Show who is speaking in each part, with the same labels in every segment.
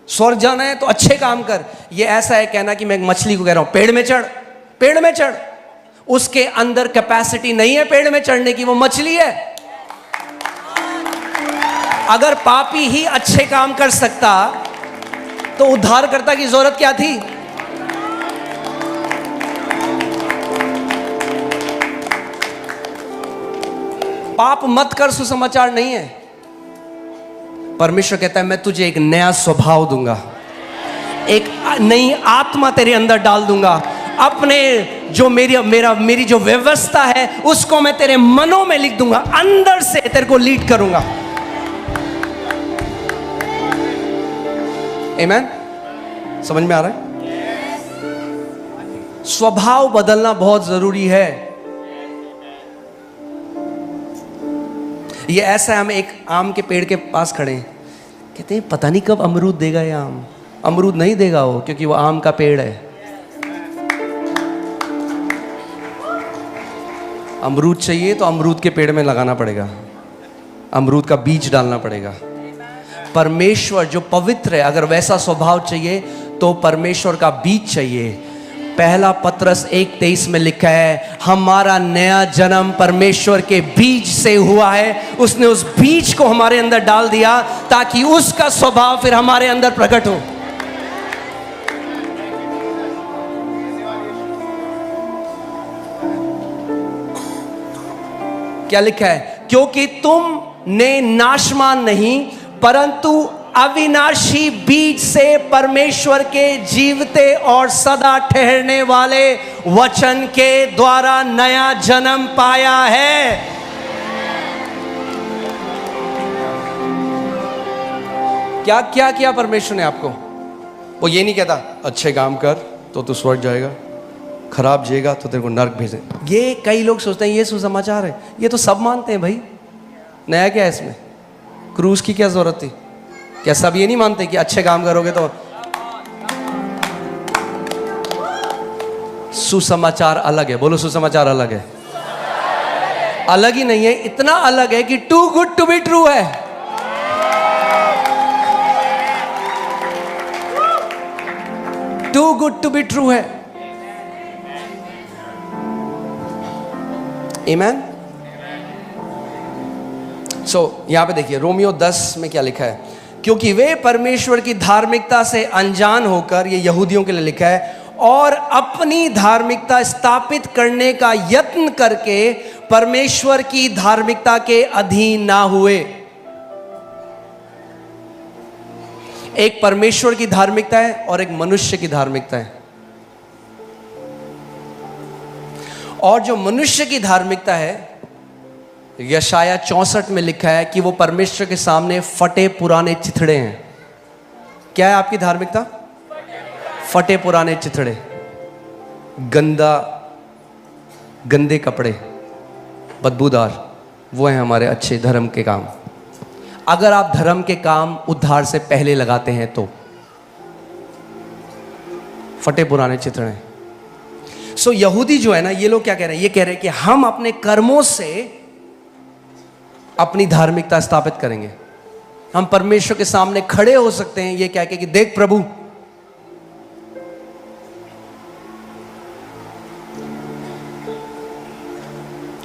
Speaker 1: स्वर्ग जाना है तो अच्छे काम कर। ये ऐसा है कहना कि मैं एक मछली को कह रहा हूं पेड़ में चढ़, पेड़ में चढ़, उसके अंदर कैपेसिटी नहीं है पेड़ में चढ़ने की, वो मछली है। अगर पापी ही अच्छे काम कर सकता तो उद्धारकर्ता की जरूरत क्या थी? पाप मत कर सुसमाचार नहीं है। परमेश्वर कहता है मैं तुझे एक नया स्वभाव दूंगा, एक नई आत्मा तेरे अंदर डाल दूंगा। अपने जो मेरी जो व्यवस्था है उसको मैं तेरे मनों में लिख दूंगा, अंदर से तेरे को लीड करूंगा। आमीन? समझ में आ रहा है? स्वभाव बदलना बहुत जरूरी है। ये ऐसा है, हम एक आम के पेड़ के पास खड़े हैं, कहते हैं पता नहीं कब अमरूद देगा ये आम। अमरूद नहीं देगा वो, क्योंकि वो आम का पेड़ है। अमरूद चाहिए तो अमरूद के पेड़ में लगाना पड़ेगा, अमरूद का बीज डालना पड़ेगा। परमेश्वर जो पवित्र है, अगर वैसा स्वभाव चाहिए तो परमेश्वर का बीज चाहिए। पहला पत्रस 1:23 में लिखा है हमारा नया जन्म परमेश्वर के बीज से हुआ है। उसने उस बीज को हमारे अंदर डाल दिया ताकि उसका स्वभाव फिर हमारे अंदर प्रकट हो। क्या लिखा है? क्योंकि तुमने नाशमान नहीं परंतु अविनाशी बीज से परमेश्वर के जीवते और सदा ठहरने वाले वचन के द्वारा नया जन्म पाया है। क्या क्या किया परमेश्वर ने आपको? वो ये नहीं कहता अच्छे काम कर तो तू स्वर्ग जाएगा, खराब जिएगा तो तेरे को नरक भेजे। ये कई लोग सोचते हैं ये सुसमाचार है, ये तो सब मानते हैं भाई, नया क्या है इसमें? क्रूस की क्या जरूरत थी? क्या सब ये नहीं मानते कि अच्छे काम करोगे तो? सुसमाचार अलग है, बोलो सुसमाचार अलग है। अलग ही नहीं है, इतना अलग है कि too good to be true है। Too good to be true है। आमीन? यहां पे देखिए रोमियो 10 में क्या लिखा है? क्योंकि वे परमेश्वर की धार्मिकता से अनजान होकर, ये यहूदियों के लिए लिखा है, और अपनी धार्मिकता स्थापित करने का यत्न करके परमेश्वर की धार्मिकता के अधीन ना हुए। एक परमेश्वर की धार्मिकता है और एक मनुष्य की धार्मिकता है। और जो मनुष्य की धार्मिकता है, यशाया 64 में लिखा है कि वो परमेश्वर के सामने फटे पुराने चिथड़े हैं। क्या है आपकी धार्मिकता? फटे पुराने चिथड़े, गंदे कपड़े, बदबूदार, वो है हमारे अच्छे धर्म के काम। अगर आप धर्म के काम उद्धार से पहले लगाते हैं तो फटे पुराने चिथड़े। यहूदी जो है ना, ये लोग क्या कह रहे हैं? ये कह रहे हैं कि हम अपने कर्मों से अपनी धार्मिकता स्थापित करेंगे। हम परमेश्वर के सामने खड़े हो सकते हैं ये कह के कि देख प्रभु,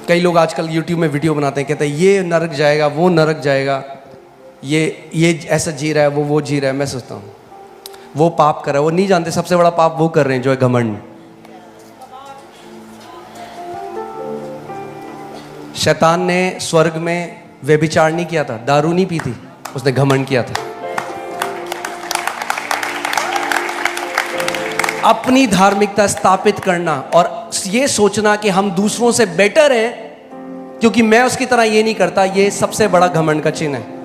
Speaker 1: कई लोग आजकल YouTube में वीडियो बनाते हैं, कहते हैं ये नरक जाएगा, वो नरक जाएगा, ये ऐसा जी रहा है, वो जी रहा है। मैं सोचता हूं वो पाप कर रहा है, वो नहीं जानते सबसे बड़ा पाप वो कर रहे हैं जो है घमंड। शैतान ने स्वर्ग में व्यभिचार नहीं किया था, दारू नहीं पी थी, उसने घमंड किया था। अपनी धार्मिकता स्थापित करना और ये सोचना कि हम दूसरों से बेटर हैं क्योंकि मैं उसकी तरह ये नहीं करता, ये सबसे बड़ा घमंड का चिन्ह है।